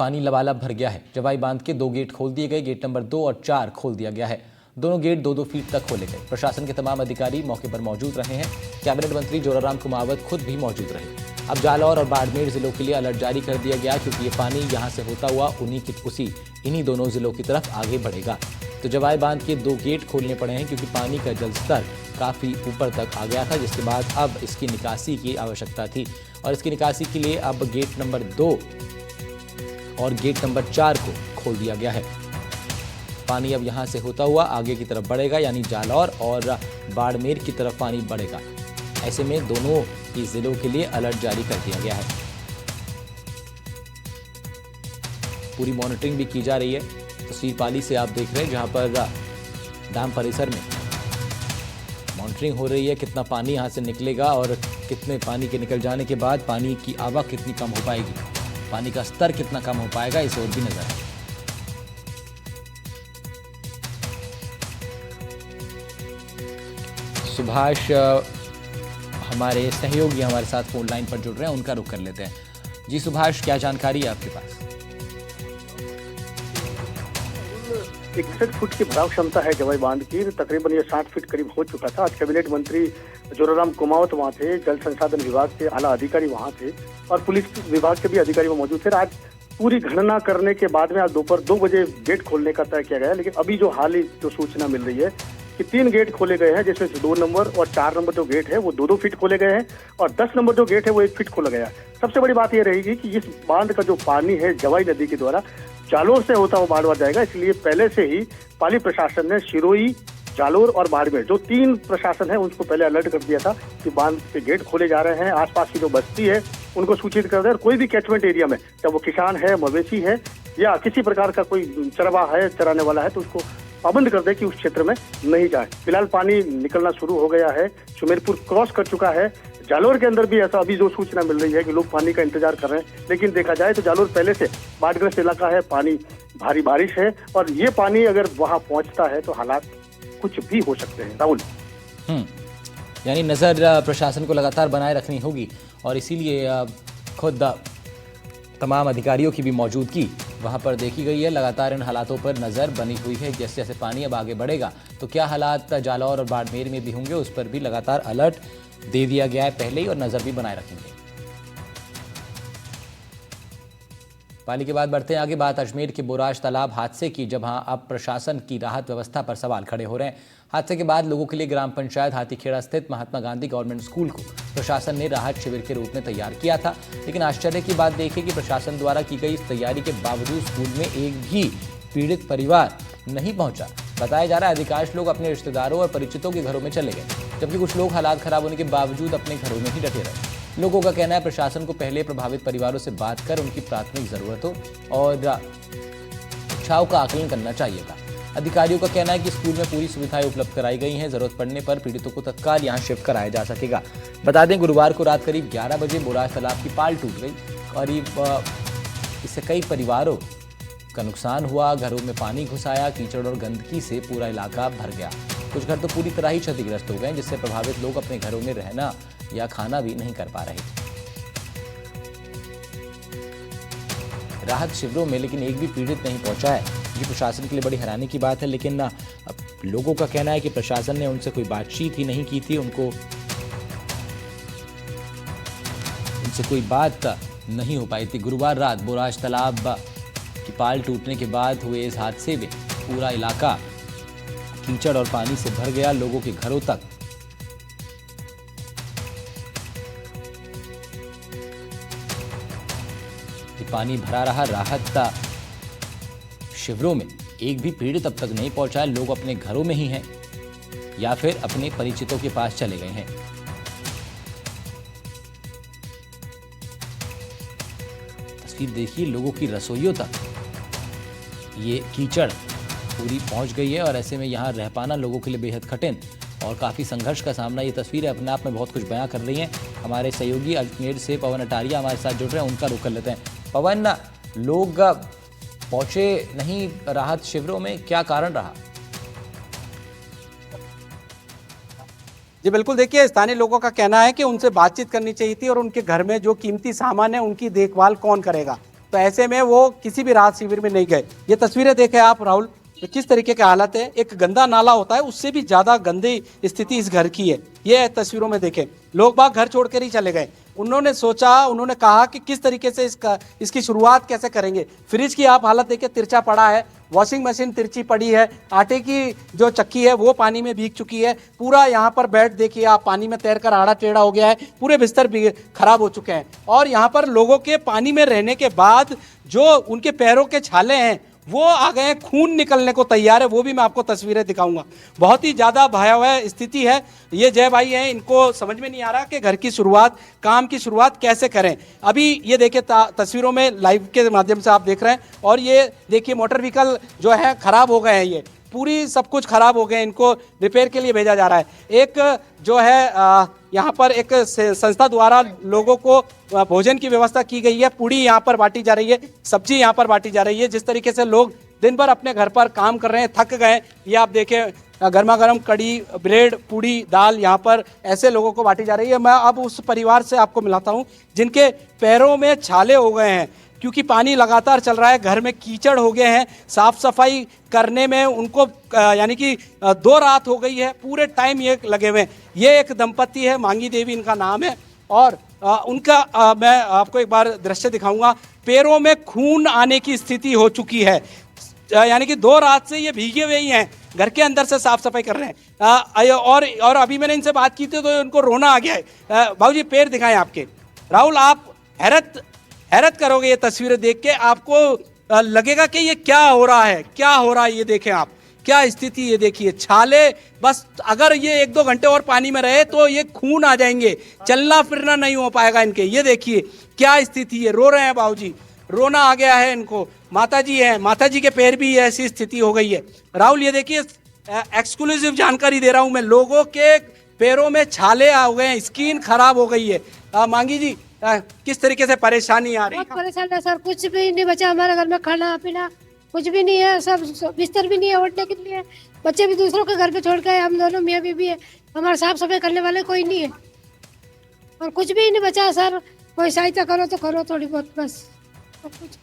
पानी लबालब भर गया है। जवाई बांध के 2 गेट खोल दिए गए। गेट नंबर 2 और 4 खोल दिया गया है। दोनों गेट 2-2 फीट तक खोले गए। प्रशासन के तमाम अधिकारी मौके पर मौजूद रहे हैं। कैबिनेट मंत्री जोराराम कुमावत खुद भी मौजूद रहे। अब जालौर और बाड़मेर जिलों के लिए अलर्ट जारी कर दिया गया, क्योंकि ये पानी यहां से होता हुआ इन्हीं दोनों जिलों की तरफ आगे बढ़ेगा। तो जवाई बांध के 2 गेट खोलने पड़े हैं, क्योंकि पानी का जल स्तर काफ़ी ऊपर तक आ गया था, जिसके बाद अब इसकी निकासी की आवश्यकता थी। और इसकी निकासी के लिए अब गेट नंबर 2 और गेट नंबर 4 को खोल दिया गया है। पानी अब यहां से होता हुआ आगे की तरफ बढ़ेगा, यानी जालौर और बाड़मेर की तरफ पानी बढ़ेगा। ऐसे में दोनों ही जिलों के लिए अलर्ट जारी कर दिया गया है। पूरी मॉनिटरिंग भी की जा रही है। तस्वीर पाली से आप देख रहे हैं, जहां पर डैम परिसर में मॉनिटरिंग हो रही है। कितना पानी यहां से निकलेगा और कितने पानी के निकल जाने के बाद पानी की आवक कितनी कम हो पाएगी, पानी का स्तर कितना कम हो पाएगा, इस ओर भी नजर है। सुभाष हमारे सहयोगी हमारे साथ फोन लाइन पर जुड़ रहे हैं, उनका रुख कर लेते हैं। जी सुभाष, क्या जानकारी है आपके पास? 61 फुट की भराव क्षमता है जवाई बांध की। तकरीबन ये 60 फीट करीब हो चुका था। आज कैबिनेट मंत्री जोराराम कुमावत वहाँ थे, जल संसाधन विभाग के आला अधिकारी वहाँ थे और पुलिस विभाग के भी अधिकारी वहाँ मौजूद थे। आज पूरी गणना करने के बाद में आज दोपहर 2 बजे गेट खोलने का तय किया गया। लेकिन अभी जो हाल ही जो सूचना मिल रही है कि 3 गेट खोले गए हैं, जिसमें 2 नंबर और 4 नंबर जो गेट है वो 2-2 फीट खोले गए हैं और 10 नंबर जो गेट है वो 1 फीट खोला गया है। सबसे बड़ी बात यह रहेगी कि इस बांध का जो पानी है जवाई नदी के द्वारा जालौर से होता हुआ बाढ़ जाएगा। इसलिए पहले से ही पाली प्रशासन ने शिरोई, जालौर और बाड़मेर जो 3 प्रशासन है उनको पहले अलर्ट कर दिया था कि बांध के गेट खोले जा रहे हैं। आसपास की जो बस्ती है उनको सूचित कर दें और कोई भी कैचमेंट एरिया में, चाहे वो किसान है, मवेशी है या किसी प्रकार का कोई चरवाहा है, चराने वाला है, तो उसको पाबंद कर दे कि उस क्षेत्र में नहीं जाए। फिलहाल पानी निकलना शुरू हो गया है, सुमेरपुर क्रॉस कर चुका है। जालौर के अंदर भी ऐसा अभी जो सूचना मिल रही है कि लोग पानी का इंतजार कर रहे हैं। लेकिन देखा जाए तो जालौर पहले से बाढ़ग्रस्त इलाका है, पानी भारी बारिश है और ये पानी अगर वहां पहुंचता है तो हालात कुछ भी हो सकते हैं। राहुल, यानी नजर प्रशासन को लगातार बनाए रखनी होगी और इसीलिए खुद तमाम अधिकारियों की भी मौजूदगी वहां पर देखी गई है। लगातार इन हालातों पर नजर बनी हुई है। जैसे जैसे पानी अब आगे बढ़ेगा तो क्या हालात जालौर और बाड़मेर में भी होंगे, उस पर भी लगातार अलर्ट दे दिया गया है पहले ही और नजर भी बनाए रखेंगे। पाली के बाद बढ़ते हैं आगे। बात अजमेर के बोराज तालाब हादसे की, जहां अब प्रशासन की राहत व्यवस्था पर सवाल खड़े हो रहे हैं। हादसे के बाद लोगों के लिए ग्राम पंचायत हाथीखेड़ा स्थित महात्मा गांधी गवर्नमेंट स्कूल को प्रशासन ने राहत शिविर के रूप में तैयार किया था। लेकिन आश्चर्य की बात देखिए कि प्रशासन द्वारा की गई इस तैयारी के बावजूद स्कूल में एक भी पीड़ित परिवार नहीं पहुंचा। बताया जा रहा है अधिकांश लोग अपने रिश्तेदारों और परिचितों के घरों में चले गए, जबकि कुछ लोग हालात खराब होने के बावजूद अपने घरों में ही डटे रहे। लोगों का कहना है प्रशासन को पहले प्रभावित परिवारों से बात कर उनकी प्राथमिक जरूरतों और इच्छाओं का आकलन करना चाहिए था। अधिकारियों का कहना है कि स्कूल में पूरी सुविधाएं उपलब्ध कराई गई हैं। जरूरत पड़ने पर पीड़ितों को तत्काल यहां शिफ्ट कराया जा सकेगा। बता दें, गुरुवार को रात करीब 11 बजे बोराज तालाब की पाल टूट गई। करीब इससे कई परिवारों का नुकसान हुआ। घरों में पानी घुस आया। कीचड़ और गंदगी से पूरा इलाका भर गया। कुछ घर तो पूरी तरह ही क्षतिग्रस्त हो गए, जिससे प्रभावित लोग अपने घरों में रहना या खाना भी नहीं कर पा रहे। राहत शिविरों में लेकिन एक भी पीड़ित नहीं पहुंचा है। ये प्रशासन के लिए बड़ी हैरानी की बात है। लेकिन लोगों का कहना है कि प्रशासन ने उनसे कोई बातचीत ही नहीं की थी, उनसे कोई बात नहीं हो पाई थी। गुरुवार रात बोराज तालाब की पाल टूटने के बाद हुए इस हादसे में पूरा इलाका कीचड़ और पानी से भर गया। लोगों के घरों तक पानी भरा रहा। राहत शिविरों में एक भी पीड़ित अब तक नहीं पहुंचा। लोग अपने घरों में ही हैं या फिर अपने परिचितों के पास चले गए हैं। तस्वीर देखिए, लोगों की रसोइयों तक ये कीचड़ पूरी पहुंच गई है और ऐसे में यहाँ रह पाना लोगों के लिए बेहद कठिन और काफ़ी संघर्ष का सामना। ये तस्वीरें अपने आप में बहुत कुछ बयां कर रही हैं। हमारे सहयोगी अजमेर से पवन अटारिया हमारे साथ जुड़ रहे हैं, उनका रुख कर लेते हैं। पवन, लोग पहुंचे नहीं राहत शिविरों में, क्या कारण रहा? जी बिल्कुल, देखिए स्थानीय लोगों का कहना है कि उनसे बातचीत करनी चाहिए थी और उनके घर में जो कीमती सामान है उनकी देखभाल कौन करेगा। तो ऐसे में वो किसी भी राहत शिविर में नहीं गए। ये तस्वीरें देखें आप राहुल, तो किस तरीके के हालत है। एक गंदा नाला होता है, उससे भी ज्यादा गंदी स्थिति इस घर की है। ये तस्वीरों में देखें, लोग बाग घर छोड़कर ही चले गए। उन्होंने सोचा, उन्होंने कहा कि किस तरीके से इसकी शुरुआत कैसे करेंगे। फ्रिज की आप हालत देखिए, तिरछा पड़ा है, वॉशिंग मशीन तिरछी पड़ी है, आटे की जो चक्की है वो पानी में भीग चुकी है, पूरा यहाँ पर बेड देखिए आप पानी में तैरकर आड़ा टेढ़ा हो गया है, पूरे बिस्तर भी खराब हो चुके हैं। और यहाँ पर लोगों के पानी में रहने के बाद जो उनके पैरों के छाले हैं वो आ गए, खून निकलने को तैयार है। वो भी मैं आपको तस्वीरें दिखाऊंगा। बहुत ही ज़्यादा भयावह स्थिति है। ये जय भाई हैं, इनको समझ में नहीं आ रहा कि घर की शुरुआत, काम की शुरुआत कैसे करें। अभी ये देखिए तस्वीरों में लाइव के माध्यम से आप देख रहे हैं, और ये देखिए मोटर व्हीकल जो है खराब हो गए हैं, ये पूरी सब कुछ खराब हो गए, इनको रिपेयर के लिए भेजा जा रहा है। एक जो है यहाँ पर एक संस्था द्वारा लोगों को भोजन की व्यवस्था की गई है, पूड़ी यहाँ पर बांटी जा रही है, सब्जी यहाँ पर बांटी जा रही है। जिस तरीके से लोग दिन भर अपने घर पर काम कर रहे हैं, थक गए, ये आप देखें गर्मा गर्म कड़ी, ब्रेड, पूड़ी, दाल यहाँ पर ऐसे लोगों को बांटी जा रही है। मैं अब उस परिवार से आपको मिलाता हूँ जिनके पैरों में छाले हो गए हैं, क्योंकि पानी लगातार चल रहा है, घर में कीचड़ हो गए हैं, साफ सफाई करने में उनको यानी कि 2 रात हो गई है, पूरे टाइम ये लगे हुए हैं। ये एक दंपति है, मांगी देवी इनका नाम है, और उनका मैं आपको एक बार दृश्य दिखाऊंगा। पैरों में खून आने की स्थिति हो चुकी है, यानी कि 2 रात से ये भीगे हुए ही हैं, घर के अंदर से साफ सफाई कर रहे हैं। और अभी मैंने इनसे बात की थी तो उनको रोना आ गया है। भाऊजी पैर दिखाएं आपके। राहुल, आप हैरत करोगे ये तस्वीरें देख के, आपको लगेगा कि ये क्या हो रहा है, क्या हो रहा है। ये देखें आप, क्या स्थिति, ये देखिए छाले, बस अगर ये 1-2 घंटे और पानी में रहे तो ये खून आ जाएंगे, चलना फिरना नहीं हो पाएगा इनके। ये देखिए क्या स्थिति है, रो रहे हैं बाबूजी, रोना आ गया है इनको। माताजी है, माताजी के पैर भी ऐसी स्थिति हो गई है। राहुल ये देखिए, एक्सक्लूसिव जानकारी दे रहा हूं मैं, लोगों के पैरों में छाले आ गए हैं, स्किन खराब हो गई है। मांगी जी, किस तरीके से परेशानी आ रही है? बहुत परेशान है सर, कुछ भी नहीं बचा हमारे घर में, खाना पीना कुछ भी नहीं है, सब बिस्तर भी नहीं है ओढ़ने के लिए, बच्चे भी दूसरों के घर पे छोड़ गए, हम दोनों मियाँ बीवी है, हमारे साफ सफाई करने वाले कोई नहीं है, और कुछ भी नहीं बचा सर। कोई सहायता करो तो करो थोड़ी बहुत, बस सब कुछ।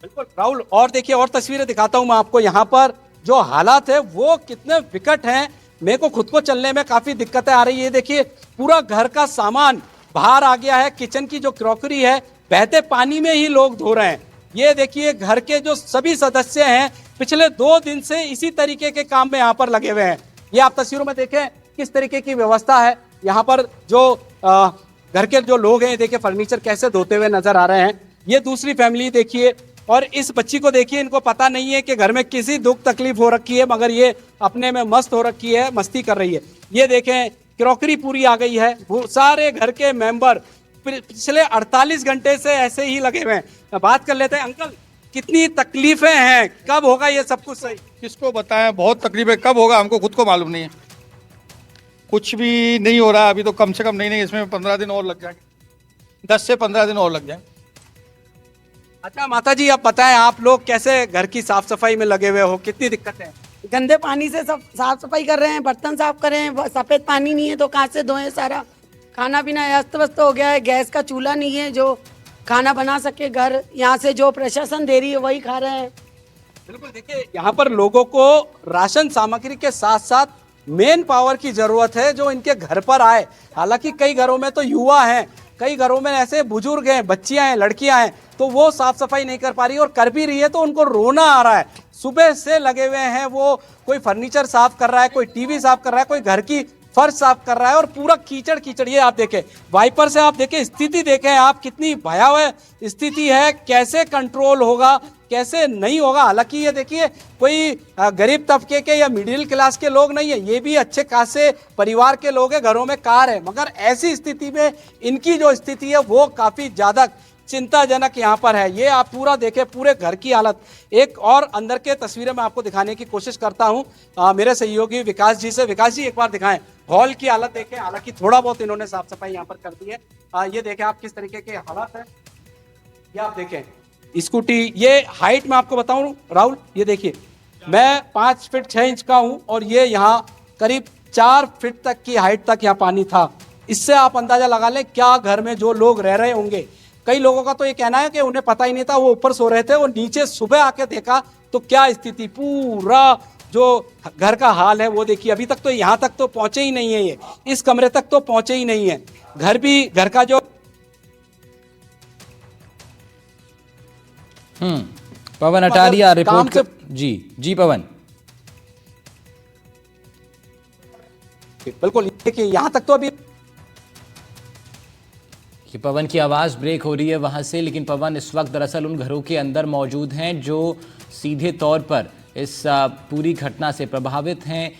बिल्कुल राहुल, और देखिए और तस्वीरें दिखाता हूं मैं आपको। यहाँ पर जो हालात है वो कितने विकट हैं, मेरे को खुद को चलने में काफी दिक्कतें आ रही है। देखिए पूरा घर का सामान बाहर आ गया है, किचन की जो क्रॉकरी है बहते पानी में ही लोग धो रहे हैं। ये देखिए घर के जो सभी सदस्य हैं पिछले 2 दिन से इसी तरीके के काम में यहाँ पर लगे हुए हैं। ये आप तस्वीरों में देखें किस तरीके की व्यवस्था है। यहाँ पर जो घर के जो लोग हैं, देखिए फर्नीचर कैसे धोते हुए नजर आ रहे हैं। ये दूसरी फैमिली देखिए, और इस बच्ची को देखिए, इनको पता नहीं है कि घर में किसी दुख तकलीफ हो रखी है, मगर ये अपने में मस्त हो रखी है, मस्ती कर रही है। ये देखें क्रॉकरी पूरी आ गई है, वो सारे घर के मेंबर पिछले 48 घंटे से ऐसे ही लगे हुए हैं। बात कर लेते हैं। अंकल, कितनी तकलीफें हैं, कब होगा ये सब कुछ सही? किसको बताएं, बहुत तकलीफें, कब होगा हमको खुद को मालूम नहीं है। कुछ भी नहीं हो रहा अभी तो, कम से कम नहीं इसमें 15 दिन और लग जाएंगे, 10 से 15 दिन और लग जाएंगे। अच्छा माता जी, आप बताएं, आप लोग कैसे घर की साफ सफाई में लगे हुए हो, कितनी दिक्कत है? गंदे पानी से सब साफ सफाई कर रहे हैं, बर्तन साफ कर रहे हैं, सफेद पानी नहीं है तो कहाँ से धोएं। सारा खाना पीना अस्त व्यस्त हो गया है, गैस का चूल्हा नहीं है जो खाना बना सके। घर यहाँ से जो प्रशासन दे रही है वही खा रहे हैं। बिल्कुल, देखिए यहाँ पर लोगों को राशन सामग्री के साथ साथ मेन पावर की जरूरत है जो इनके घर पर आए। हालांकि कई घरों में तो युवा हैं, कई घरों में ऐसे बुजुर्ग हैं, बच्चियां हैं, लड़कियां हैं, तो वो साफ सफाई नहीं कर पा रही, और कर भी रही है तो उनको रोना आ रहा है। सुबह से लगे हुए हैं वो, कोई फर्नीचर साफ कर रहा है, कोई टीवी साफ कर रहा है, कोई घर की फर्श साफ कर रहा है, और पूरा कीचड़ कीचड़। ये आप देखें, वाइपर से आप देखें, स्थिति देखें आप, कितनी भयावह स्थिति है, कैसे कंट्रोल होगा, कैसे नहीं होगा। हालांकि ये देखिए कोई गरीब तबके के या मिडिल क्लास के लोग नहीं है, ये भी अच्छे खासे परिवार के लोग हैं, घरों में कार है, मगर ऐसी स्थिति में इनकी जो स्थिति है वो काफी ज्यादा चिंताजनक यहाँ पर है। ये आप पूरा देखें, पूरे घर की हालत। एक और अंदर के तस्वीरें मैं आपको दिखाने की कोशिश करता हूँ मेरे सहयोगी विकास जी से। विकास जी, एक बार दिखाएं हॉल की हालत देखें। हालांकि थोड़ा बहुत इन्होंने साफ सफाई यहाँ पर कर दी है। ये देखें आप किस तरीके के हालात है। ये आप देखें स्कूटी, ये हाइट में आपको बताऊं राहुल, ये देखिए मैं 5 फीट 6 इंच का हूं, और ये यहाँ करीब 4 फीट तक की हाइट तक यहाँ पानी था। इससे आप अंदाजा लगा लें क्या घर में जो लोग रह रहे होंगे, कई लोगों का तो ये कहना है कि उन्हें पता ही नहीं था, वो ऊपर सो रहे थे, वो नीचे सुबह आके देखा तो क्या स्थिति, पूरा जो घर का हाल है वो देखिए। अभी तक तो यहाँ तक तो पहुंचे ही नहीं है, ये इस कमरे तक तो पहुंचे ही नहीं है। घर का जो पवन अटारिया मतलब काम रिपोर्ट जी पवन। बिल्कुल देखिए यहाँ तक तो अभी कि पवन की आवाज़ ब्रेक हो रही है वहाँ से, लेकिन पवन इस वक्त दरअसल उन घरों के अंदर मौजूद हैं जो सीधे तौर पर इस पूरी घटना से प्रभावित हैं।